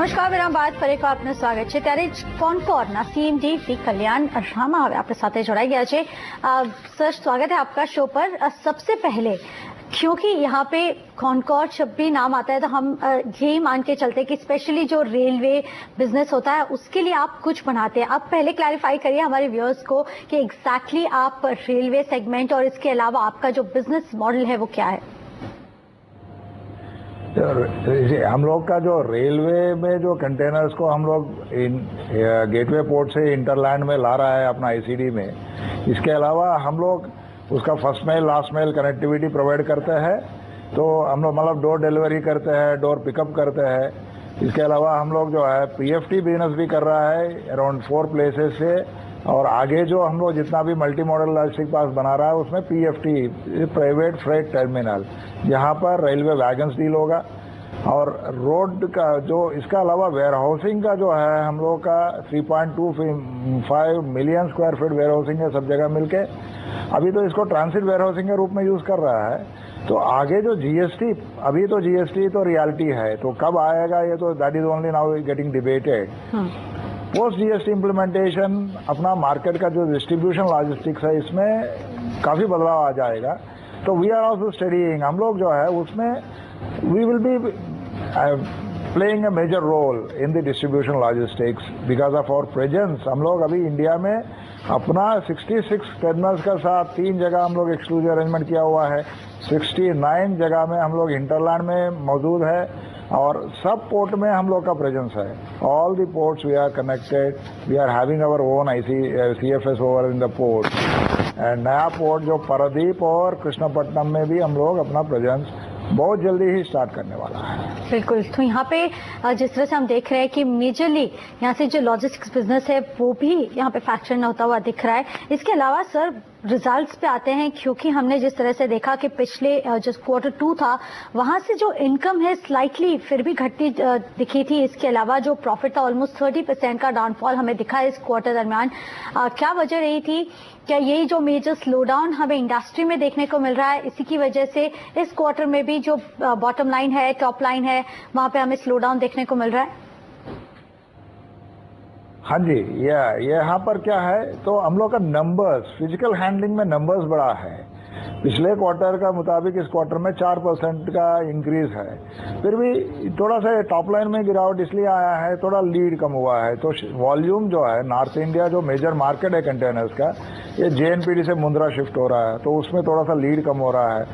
નમસ્કાર વિરામ ફરી એકવાર આપનું સ્વાગત છે। ત્યારે કોનકોરના सीएमडी पी कल्याण रामा હવે આપણી સાથે જોડાઈ ગયા છે। सर स्वागत है आपका शो पर। सबसे पहले क्योंकि यहाँ पे कॉनकॉर्ड जब भी नाम आता है तो हम यही मान के चलते हैं कि स्पेशली जो रेलवे बिजनेस होता है उसके लिए आप कुछ बनाते हैं। आप पहले क्लैरिफाई करिए हमारे व्यूअर्स को कि एग्जैक्टली आप रेलवे सेगमेंट और इसके अलावा आपका जो बिजनेस मॉडल है वो क्या है। हम लोग का जो रेलवे में जो कंटेनर्स को हम लोग गेटवे पोर्ट से इंटरलैंड में ला रहा है अपना आईसीडी में, इसके अलावा हम लोग उसका first mile last mile connectivity provide करते हैं। तो हम लोग मतलब डोर डिलीवरी करते हैं, डोर पिकअप करते हैं। इसके अलावा हम लोग जो है पीएफटी बिजनेस भी कर रहा है अराउंड 4 प्लेसेस से, और आगे जो हम लोग जितना भी मल्टी मॉडल लॉजिस्टिक पास बना रहा है उसमें पीएफटी प्राइवेट फ्रेट टर्मिनल, जहां पर रेलवे वैगन्स डील होगा। और रोड का जो इसका अलावा वेयर हाउसिंग का जो है हम लोग का 3.25 million square feet warehousing है सब जगह मिलके। अभी तो इसको ट्रांसिट वेयर हाउसिंग के रूप में यूज कर रहा है। तो आगे जो जीएसटी, अभी तो जीएसटी तो रियलिटी है, तो कब आएगा ये तो that is only now getting debated. Post GST implementation अपना मार्केट का जो डिस्ट्रीब्यूशन लॉजिस्टिक्स है इसमें काफी बदलाव आ जाएगा। तो वी आर ऑल्सो स्टडीइंग, हम लोग जो है उसमें we will be playing a major role in the distribution logistics because of our presence. हम लोग अभी इंडिया में अपना 66 टर्मिनल्स का साथ 3 जगह हम लोग एक्सक्लूसिव अरेंजमेंट किया हुआ है, 69 जगह में हम लोग हिंटरलैंड में मौजूद है, और सब पोर्ट में हम लोग का प्रेजेंस है। All the ports we are connected, we are having our own CFS over in the port. And नया पोर्ट जो पारादीप और कृष्णपट्टनम में भी हम लोग अपना प्रेजेंस बहुत जल्दी ही स्टार्ट करने वाला है। बिल्कुल। तो यहाँ पे जिस तरह से हम देख रहे हैं कि मेजरली यहाँ से जो लॉजिस्टिक्स बिजनेस है वो भी यहाँ पे फैक्टर होता हुआ दिख रहा है। इसके अलावा सर रिजल्ट्स पे आते हैं, क्योंकि हमने जिस तरह से देखा कि पिछले जो Q2 था वहां से जो इनकम है स्लाइटली फिर भी घटती दिखी थी। इसके अलावा जो प्रॉफिट था ऑलमोस्ट 30% का डाउनफॉल हमें दिखा इस क्वार्टर दरमियान। क्या वजह रही थी? क्या यही जो मेजर स्लोडाउन हमें इंडस्ट्री में देखने को मिल रहा है, इसी की वजह से इस क्वार्टर में भी जो बॉटम लाइन है, टॉप लाइन है, वहां पे हमें स्लोडाउन देखने को मिल रहा है? हाँ जी, यहाँ पर क्या है तो हम लोग का नंबर्स, फिजिकल हैंडलिंग में नंबर्स बड़ा है। पिछले क्वार्टर का मुताबिक इस क्वार्टर में 4% का इंक्रीज है। फिर भी थोड़ा सा टॉप लाइन में गिरावट इसलिए आया है, थोड़ा लीड कम हुआ है। तो वॉल्यूम जो है नॉर्थ इंडिया जो मेजर मार्केट है कंटेनर्स का, ये JNPT से मुंद्रा शिफ्ट हो रहा है, तो उसमें थोड़ा सा लीड कम हो रहा है।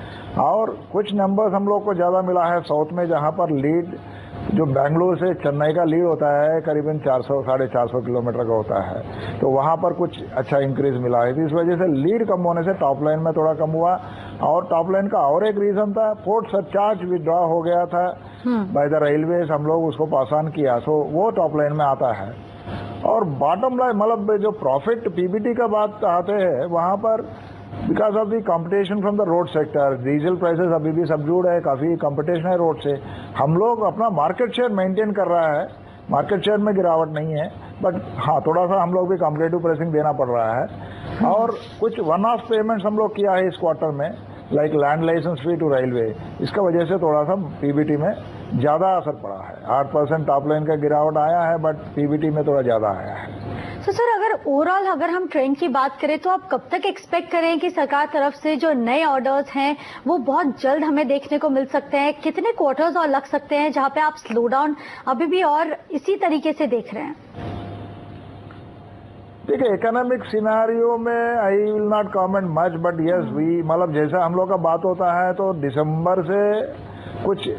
और कुछ नंबर्स हम लोग को ज्यादा मिला है साउथ में, जहां पर लीड जो बेंगलुरु से चेन्नई का लीड होता है करीबन 400-450 किलोमीटर का होता है, तो वहां पर कुछ अच्छा इंक्रीज मिला है। तो इस वजह से लीड कम होने से टॉप लाइन में थोड़ा कम हुआ। और टॉप लाइन का और एक रीजन था, पोर्ट सरचार्ज विड्रॉ हो गया था बाय द रेलवेज, हम लोग उसको पास ऑन किया, तो वो टॉप लाइन में आता है। और बॉटम लाइन मतलब जो प्रॉफिट पीबीटी का बात आते हैं वहां पर because of the competition from the road sector, diesel prices अभी भी सबड्यूड है, काफी कंपटीशन है रोड से। हम लोग अपना मार्केट शेयर मेंटेन कर रहा है, मार्केट शेयर में गिरावट नहीं है, बट हाँ थोड़ा सा हम लोग भी कॉम्पिटेटिव प्राइसिंग देना पड़ रहा है। और कुछ वन ऑफ पेमेंट्स हम लोग किया है इस क्वार्टर में, like land license fee to railway, इसका वजह से थोड़ा सा पीबीटी में ज्यादा असर पड़ा है। 8% टॉप लाइन का गिरावट आया है, बट पीबीटी में थोड़ा ज्यादा आया है। तो सर अगर ओवरऑल अगर हम ट्रेंड की बात करें तो आप कब तक एक्सपेक्ट करें कि सरकार तरफ से जो नए ऑर्डर्स हैं वो बहुत जल्द हमें देखने को मिल सकते हैं? कितने क्वार्टर्स और लग सकते हैं जहां पे आप स्लो डाउन अभी भी और इसी तरीके से देख रहे हैं? देखिए, इकोनॉमिक सिनारियो में I will not comment much, but yes we मतलब जैसा हम लोग का बात होता है तो दिसंबर से कुछ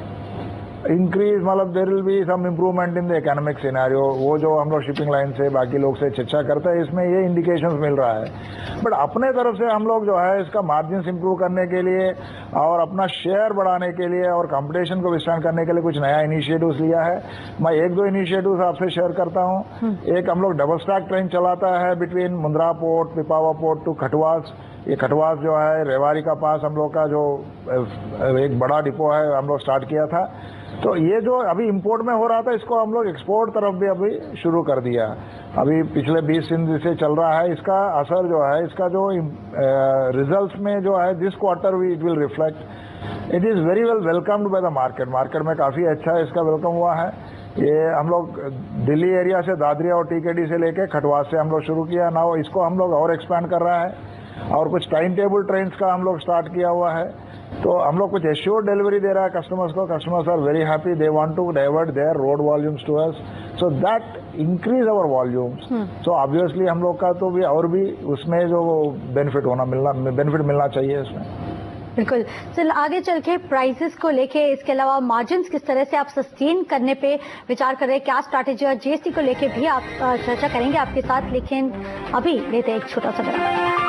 इंक्रीज मतलब there will be some improvement in the economic scenario. वो जो हम लोग शिपिंग लाइन से बाकी लोग से चर्चा करते हैं, इसमें ये इंडिकेशंस मिल रहा है। बट अपने तरफ से हम लोग जो है इसका मार्जिन इंप्रूव करने के लिए और अपना शेयर बढ़ाने के लिए और कंपटीशन को विस्तार करने के लिए कुछ नया इनिशिएटिव्स लिया है। मैं 1-2 इनिशिएटिव्स आपसे शेयर करता हूँ। एक हम लोग डबल स्टैक ट्रेन चलाता है between Mundra port, Pipavav port to Khatwas. ये खटवास जो है रेवाड़ी का पास हम लोग का जो एक बड़ा डिपो है, हम लोग स्टार्ट किया था। तो ये जो अभी इंपोर्ट में हो रहा था, इसको हम लोग एक्सपोर्ट तरफ भी अभी शुरू कर दिया। अभी पिछले 20 दिन से चल रहा है। इसका असर जो है, इसका जो रिजल्ट्स में जो है this quarter it will reflect. It is very well welcomed by the market. Market में काफ़ी अच्छा इसका वेलकम हुआ है। ये हम लोग दिल्ली एरिया से दादरिया और टीकेडी से लेके खटवास से हम लोग शुरू किया ना, इसको हम लोग और एक्सपैंड कर रहा है और कुछ टाइम टेबल ट्रेन का हम लोग स्टार्ट किया हुआ है। तो हम लोग कुछ एश्योर्ड डिलीवरी दे रहा है कस्टमर्स को। Customers are very happy, they want to divert their road volumes to us, so that increase our volumes. So obviously हम लोग का तो भी और भी उसमें जो बेनिफिट मिलना चाहिए इसमें। बिल्कुल सर, आगे चल के प्राइसेस को लेके, इसके अलावा मार्जिन्स किस तरह से आप सस्टेन करने पे विचार कर रहे हैं, क्या स्ट्रैटेजी, और जीएसटी को लेके भी आप चर्चा करेंगे आपके साथ, लेकिन अभी लेते हैं एक छोटा सा ब्रेक।